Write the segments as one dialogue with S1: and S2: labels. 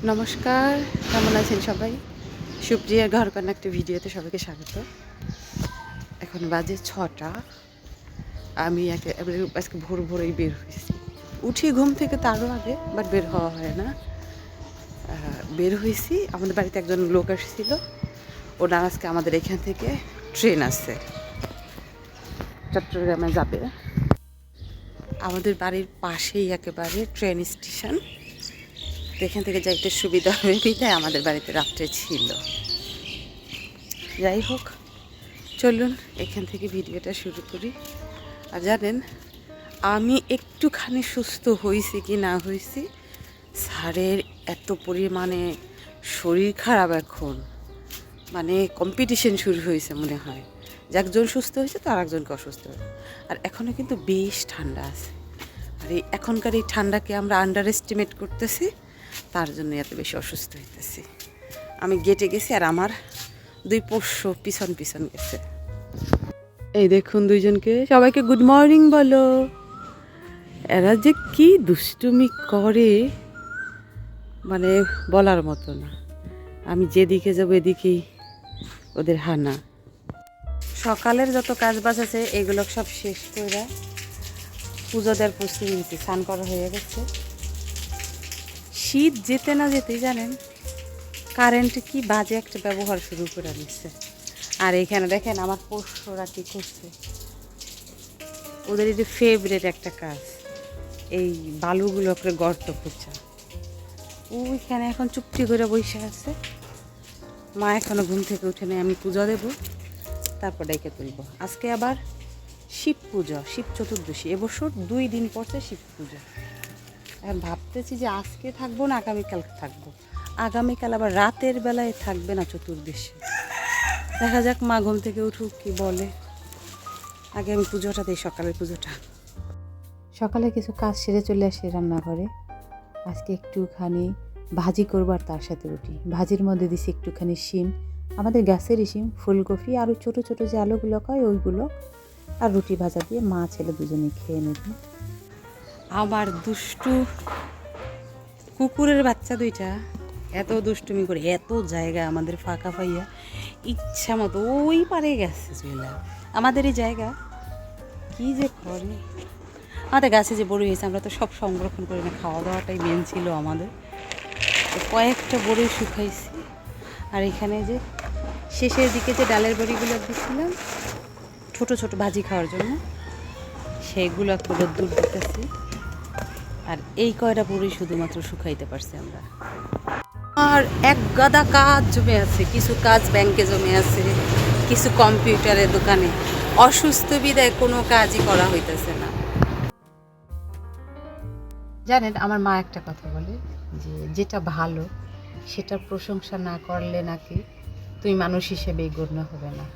S1: নমস্কার, কেমন আছেন সবাই? সুপ্রিয়ার ঘরকন্না একটা ভিডিওতে সবাইকে স্বাগত। এখন বাজে 6টা। আমি আজকে ভোরেই বের হয়েছি। উঠি ঘুম থেকে তারও আগে, বাট বের হওয়া হয় না। বের হয়েছি, আমাদের বাড়িতে একজন লোক এসেছিল। ওনার আজকে আমাদের এখান থেকে ট্রেন আছে, চট্টগ্রামে যাবে। আমাদের বাড়ির পাশেই একেবারে ট্রেন স্টেশন। এখান থেকে যাইতে সুবিধা হবে বিধায় আমাদের বাড়িতে রাত্রে ছিল। যাই হোক, চলুন এখান থেকে ভিডিওটা শুরু করি। আর জানেন, আমি একটুখানি সুস্থ হয়েছি কি না হয়েছি, স্যারের এত পরিমাণে শরীর খারাপ এখন, মানে কম্পিটিশন শুরু হয়েছে মনে হয়, যে একজন সুস্থ হয়েছে তো আর একজনকে অসুস্থ হয়েছে। আর এখনও কিন্তু বেশ ঠান্ডা আছে। আর এই এখনকার এই ঠান্ডাকে আমরা আন্ডার এস্টিমেট করতেছি, তার জন্য এত বেশি অসুস্থ হইতেছি। আমি গেটে গেছি আর আমার দুই পোষ্য পিছন পিছন গেছে। এই দেখুন দুইজনকে, সবাইকে গুড মর্নিং বলো। এরা যে কি দুষ্টুমি করে, মানে বলার মতো না। আমি যেদিকে যাবো এদিকেই ওদের হানা। সকালের যত কাজ বাজ আছে এগুলো সব শেষ করে পুজো দেওয়ার প্রস্তুতি নিচ্ছি। স্নান করা হয়ে গেছে। শীত যেতে না যেতেই জানেন কারেন্ট কি বাজে একটা ব্যবহার শুরু করে দিচ্ছে। আর এখানে দেখেন আমার পোষ্যরা কি করছে, ওদের এই যে ফেভারিট একটা কাজ, এই বালুগুলো করে গর্ত খুঁজছে। ওইখানে এখন চুপটি করে বসে আছে। মা এখনো ঘুম থেকে উঠে নেই, আমি পূজা দেব, তারপর ডেকে তুলব। আজকে আবার শিব পূজা, শিব চতুর্দশী। এবছর 2 দিন পড়ছে শিব পূজা। এখন ভাবতেছি যে আজকে থাকবো না আগামীকাল থাকবো। আগামীকাল আবার রাতের বেলায় থাকবে না চতুর্দশী। দেখা যাক মা ঘুম থেকে উঠুক কি বলে। আগে আমি পুজোটা দিই, সকালের পুজোটা।
S2: সকালে কিছু কাজ সেরে চলে আসি রান্নাঘরে। আজকে একটুখানি ভাজি করবো আর তার সাথে রুটি। ভাজির মধ্যে দিছি একটুখানি শিম, আমাদের গাছেরই শিম, ফুলকপি, আরও ছোটো ছোটো যে আলুগুলো হয় ওইগুলো, আর রুটি ভাজা দিয়ে মা ছেলে দুজনে খেয়ে নেব।
S1: আমার দুষ্টু কুকুরের বাচ্চা দুইটা এত দুষ্টুমি করে, এত জায়গা আমাদের ফাঁকা পাইয়া ইচ্ছা মতো ওই পারে গেছে চলে। আমাদের এই জায়গা কি যে করে। আমাদের গাছে যে বড়ি হয়েছে আমরা তো সব সংরক্ষণ করে না, খাওয়া দাওয়াটাই মেন ছিল আমাদের। তো কয়েকটা বড়ি শুকাইছি। আর এখানে যে শেষের দিকে যে ডালের বড়িগুলো দিয়েছিলাম ছোট ছোট ভাজি খাওয়ার জন্য, সেইগুলো একটু রোদ্দুর দিতেছি। আর এই কয়টা বড়ি শুধুমাত্র শুকাইতে পারছি আমরা। আর এক গাদা কাজ জমে আছে, কিছু কাজ ব্যাংকে জমে আছে, কিছু কম্পিউটারের দোকানে। অসুস্থ বিদায় কোনো কাজই করা হইতেছে না।
S2: জানেন, আমার মা একটা কথা বলে যে যেটা ভালো সেটার প্রশংসা না করলে নাকি তুমি মানুষ হিসেবে গণ্য হবে না।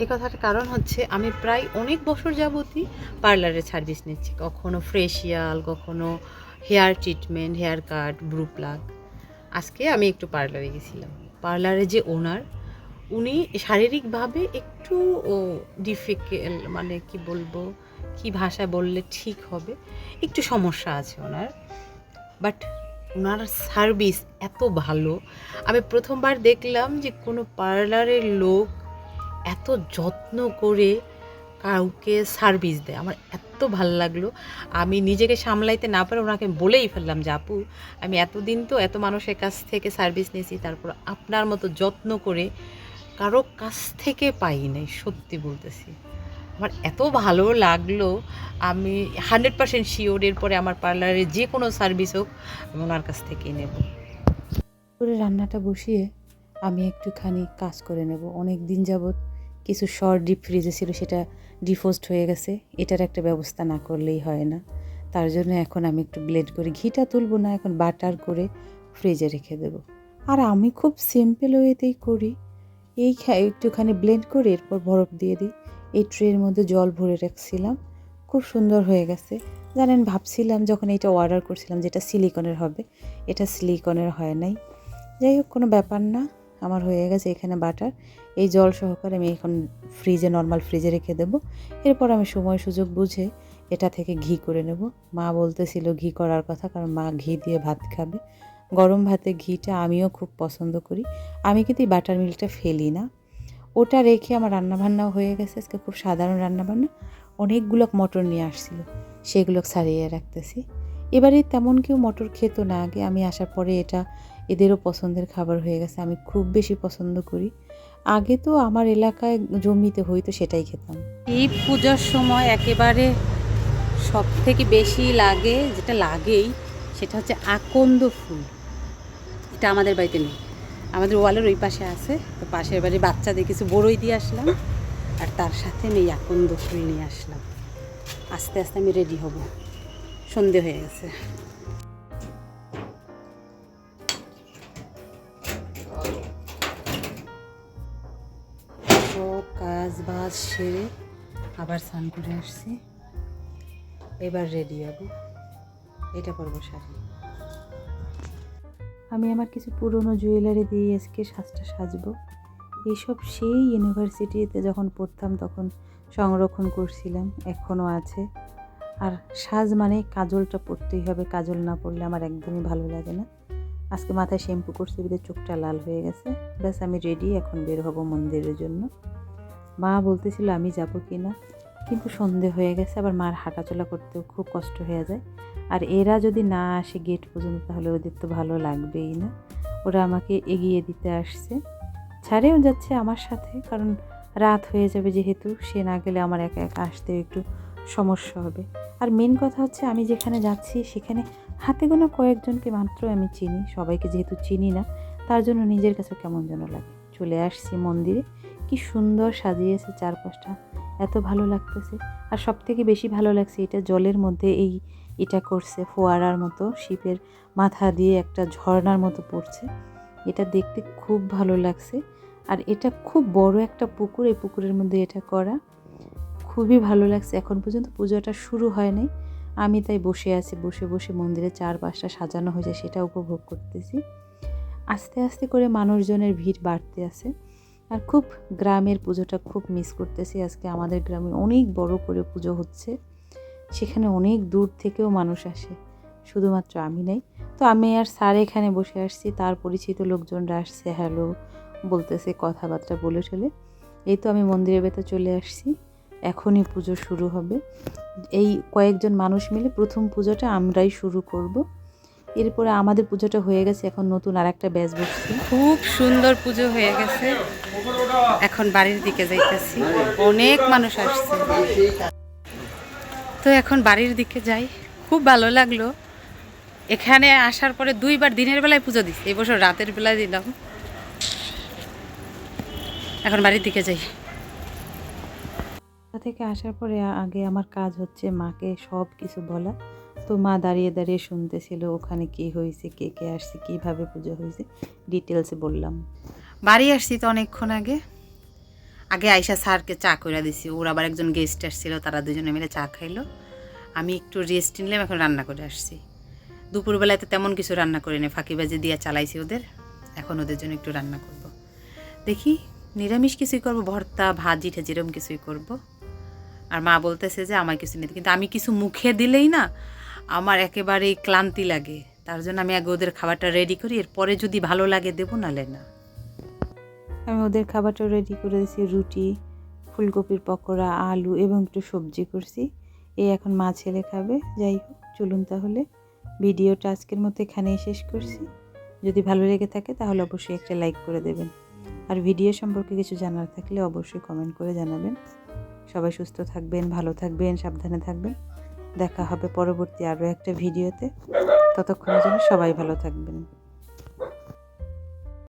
S1: এই কথার কারণ হচ্ছে আমি প্রায় অনেক বছর যাবতই পার্লারের সার্ভিস নিচ্ছি। কখনো ফেসিয়াল, কখনো hair treatment, hair cut, brow pluck. আজকে আমি একটু পার্লারে গেছিলাম। পার্লারে যে ওনার, উনি শারীরিকভাবে একটু ডিফিকাল্ট, মানে কি বলবো, কি ভাষায় বললে ঠিক হবে, একটু সমস্যা আছে ওনার। বাট ওনার সার্ভিস এত ভালো। আমি প্রথমবার দেখলাম যে কোনো পার্লারের লোক এত যত্ন করে কাউকে সার্ভিস দেয়। আমার এত ভালো লাগলো। আমি নিজেকে সামলাইতে না পারে ওনাকে বলেই ফেললাম যে আপু, আমি এতদিন তো এত মানুষের কাছ থেকে সার্ভিস নিয়েছি, তারপর আপনার মতো যত্ন করে কারো কাছ থেকে পাই নাই, সত্যি বলতেছি। আমার এত ভালো লাগলো। আমি 100% শিওর এরপরে আমার পার্লারে যে কোনো সার্ভিস হোক আমি ওনার কাছ থেকেই নেব।
S2: করে রান্নাটা বসিয়ে আমি একটুখানি কাজ করে নেব। অনেক দিন যাবৎ কিছু শর্ট ডিপ ফ্রিজে ছিল, সেটা ডিফ্রোস্ট হয়ে গেছে। এটার একটা ব্যবস্থা না করলেই হয় না। তার জন্য এখন আমি একটু ব্লেন্ড করে, ঘিটা তুলব না, এখন বাটার করে ফ্রিজে রেখে দেব। আর আমি খুব সিম্পল ওয়েতেই করি। একটুখানি ব্লেন্ড করে এরপর বরফ দিয়ে দিই। এই ট্রের মধ্যে জল ভরে রাখছিলাম, খুব সুন্দর হয়ে গেছে। জানেন, ভাবছিলাম যখন এটা অর্ডার করছিলাম যেটা সিলিকনের হবে, এটা সিলিকনের হয় নাই। যাই হোক, কোনো ব্যাপার না, আমার হয়ে গেছে এখানে বাটার। এই জল সহকারে আমি এখন ফ্রিজে, নর্মাল ফ্রিজে রেখে দেবো। এরপর আমি সময় সুযোগ বুঝে এটা থেকে ঘি করে নেব। মা বলতেছিল ঘি করার কথা, কারণ মা ঘি দিয়ে ভাত খাবে। গরম ভাতে ঘিটা আমিও খুব পছন্দ করি। আমি কিন্তু এই বাটার মিল্কটা ফেলি না। ওটা রেখে আমার রান্নাবান্নাও হয়ে গেছে। আজকে খুব সাধারণ রান্নাবান্না। অনেকগুলো মটর নিয়ে আসছিল, সেগুলো ছাড়িয়ে রাখতেছি। এবারে তেমন কেউ মটর খেত না আগে, আমি আসার পরে এটা এদেরও পছন্দের খাবার হয়ে গেছে। আমি খুব বেশি পছন্দ করি। আগে তো আমার এলাকায় জমিতে হইতো, সেটাই খেতাম।
S1: এই পূজার সময় একেবারে সব থেকে বেশি লাগে, যেটা লাগেই সেটা হচ্ছে আকন্দ ফুল। এটা আমাদের বাড়িতে নেই, আমাদের ওয়ালের ওই পাশে আছে। তো পাশের বাড়ির বাচ্চাদের কিছু বড়ই দিয়ে আসলাম, আর তার সাথে আমি এই আকন্দ ফুল নিয়ে আসলাম। আস্তে আস্তে আমি রেডি হব, সন্ধে হয়ে গেছে। সব কাজ বাজ সেরে আবার স্নান করে আসছি, এবার রেডি হব। এটা পরবো শাড়ি।
S2: আমি আমার কিছু পুরনো জুয়েলারি দিয়ে আজকে সাজটা সাজবো। এইসব সেই ইউনিভার্সিটিতে যখন পড়তাম তখন সংরক্ষণ করছিলাম, এখনও আছে। আর সাজ মানে কাজলটা পরতেই হবে, কাজল না পরলে আমার একদমই ভালো লাগে না। আজকে মাথায় শ্যাম্পু করছি, বিদের চোখটা লাল হয়ে গেছে। ব্যাস আমি রেডি, এখন বের হব মন্দিরের জন্য। মা বলতেছিল আমি যাব কি না, কিন্তু সন্ধে হয়ে গেছে, আবার মার হাঁটাচলা করতেও খুব কষ্ট হয়ে যায়। আর এরা যদি না আসে গেট পর্যন্ত তাহলে ওদের তো ভালো লাগবেই না। ওরা আমাকে এগিয়ে দিতে আসছে, ছাড়েও যাচ্ছে আমার সাথে, কারণ রাত হয়ে যাবে যেহেতু। সে না গেলে আমার একা একা আসতেও একটু সমস্যা হবে। আর মেন কথা হচ্ছে আমি যেখানে যাচ্ছি সেখানে হাতে গোনা কয়েকজনকে মাত্র আমি চিনি, সবাইকে যেহেতু চিনি না, তার জন্য নিজের কাছে কেমন যেন লাগে। চলে আসছি মন্দিরে, কি সুন্দর সাজিয়েছে চারপাশটা, এত ভালো লাগতেছে। আর সব থেকে বেশি ভালো লাগছে এটা জলের মধ্যে এটা করছে ফোয়ারার মতো, শিপের মাথা দিয়ে একটা ঝর্ণার মতো পড়ছে। এটা দেখতে খুব ভালো লাগছে। আর এটা খুব বড় একটা পুকুর, এই পুকুরের মধ্যে এটা করা খুবই ভালো লাগছে। এখন পর্যন্ত পুজোটা শুরু হয় নাই, আমি তাই বসে আছি, বসে বসে মন্দিরের চারপাশটা সাজানো হয়েছে সেটা উপভোগ করতেছি। আস্তে আস্তে করে মানুষজনের ভিড় বাড়তে আছে। আর খুব গ্রামের পুজোটা খুব মিস করতেছি। আজকে আমাদের গ্রামে অনেক বড় করে পুজো হচ্ছে, সেখানে অনেক দূর থেকেও মানুষ আসে, শুধুমাত্র আমি নাই। তো আমি আর স্যার এখানে বসে আসছি, তার পরিচিত লোকজনরা আসছে, হ্যালো বলতেছে, কথাবার্তা বলে চলে। এই তো আমি মন্দিরের ভেতর চলে আসছি, এখনই পুজো শুরু হবে। এই কয়েকজন মানুষ মিলে প্রথম পুজোটা আমরাই শুরু করব। এরপরে আমাদের পুজোটা হয়ে গেছে, এখন নতুন আর একটা ব্যাচ বসছে।
S1: খুব সুন্দর পুজো হয়ে গেছে, এখন বাড়ির দিকে যাইতেছি। অনেক মানুষ আসছে, তো এখন বাড়ির দিকে যাই। খুব ভালো লাগলো এখানে আসার পরে। 2বার দিনের বেলায় পুজো দিচ্ছি, এবছর রাতের বেলায় দিলাম। এখন বাড়ির দিকে যাই।
S2: থেকে আসার পরে আগে আমার কাজ হচ্ছে মাকে সব কিছু বলা। তো মা দাঁড়িয়ে দাঁড়িয়ে শুনতেছিল ওখানে কি হয়েছে, কে কে আসছে, কীভাবে পুজো হয়েছে, ডিটেলসে বললাম।
S1: বাড়ি আসছি তো অনেকক্ষণ আগে। আয়শা স্যারকে চা করে দিছি, ওর আবার একজন গেস্ট আসছিল, তারা দুজনে মিলে চা খাইলো। আমি একটু রেস্ট নিলাম, এখন রান্না করে আসছি। দুপুরবেলায় তো তেমন কিছু রান্না করি না, ফাঁকিবাজি দিয়ে চালাইছি ওদের। এখন ওদের জন্য একটু রান্না করব, দেখি নিরামিষ কিছুই করব, ভর্তা ভাজি ঠাজি এরকম কিছুই করব। আর মা বলতেছে যে আমার কিছু নেই, কিন্তু আমি কিছু মুখে দিলেই না আমার একেবারেই ক্লান্তি লাগে। তার জন্য আমি আগে ওদের খাবারটা রেডি করি, এরপরে যদি ভালো লাগে দেবো, নালে না।
S2: আমি ওদের খাবারটা রেডি করে দিয়েছি, রুটি, ফুলকপির পকোড়া, আলু এবং একটু সবজি করছি। এই এখন মা ছেলে খাবে। যাই হোক, চলুন তাহলে ভিডিওটা আজকের মতো এখানেই শেষ করছি। যদি ভালো লেগে থাকে তাহলে অবশ্যই একটা লাইক করে দেবেন। আর ভিডিও সম্পর্কে কিছু জানার থাকলে অবশ্যই কমেন্ট করে জানাবেন। সবাই সুস্থ থাকবেন, ভালো থাকবেন, সাবধানে থাকবেন। দেখা হবে পরবর্তী আরও একটা ভিডিওতে। ততক্ষণের জন্য সবাই ভালো থাকবেন।